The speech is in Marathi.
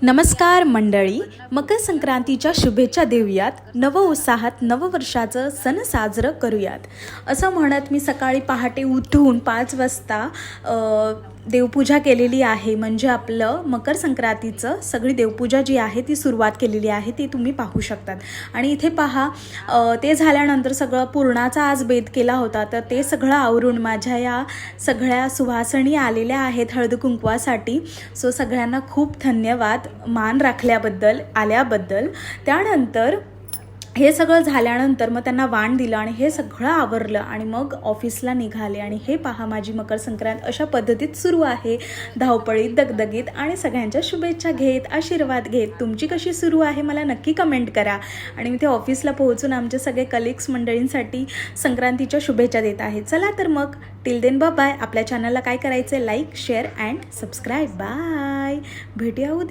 नमस्कार मंडळी, मकर संक्रांतीच्या शुभेच्छा देऊयात. नव उत्साहात नववर्षाचं सण साजरं करूयात असं म्हणत मी सकाळी पहाटे उठून 5 वाजता देवपूजा केलेली आहे. म्हणजे आपलं मकर संक्रांतीचं सगळी देवपूजा जी आहे ती सुरुवात केलेली आहे, ती तुम्ही पाहू शकतात. आणि इथे पहा, ते झाल्यानंतर सगळं पुरणाचा आज बेत केला होता, तर ते सगळं आवरून माझ्या या सगळ्या सुवासिनी आलेल्या आहेत हळद कुंकवासाठी. सो सगळ्यांना खूप धन्यवाद मान राखल्याबद्दल, आल्याबद्दल. त्यानंतर हे सगळं झाल्यानंतर मग त्यांना वाण दिलं आणि हे सगळं आवरलं आणि मग ऑफिसला निघाले. आणि हे पहा, माझी मकर संक्रांत अशा पद्धतीत सुरू आहे, धावपळीत, दगदगीत आणि सगळ्यांच्या शुभेच्छा घेत, आशीर्वाद घेत. तुमची कशी सुरू आहे मला नक्की कमेंट करा. आणि मी ते ऑफिसला पोहोचून आमचे सगळे कलिग्स मंडळींसाठी संक्रांतीच्या शुभेच्छा देत आहेत. चला तर मग, टिल देन बाय. आपल्या चॅनलला काय करायचं, like, share and subscribe. Bye, भेटूया उद्या.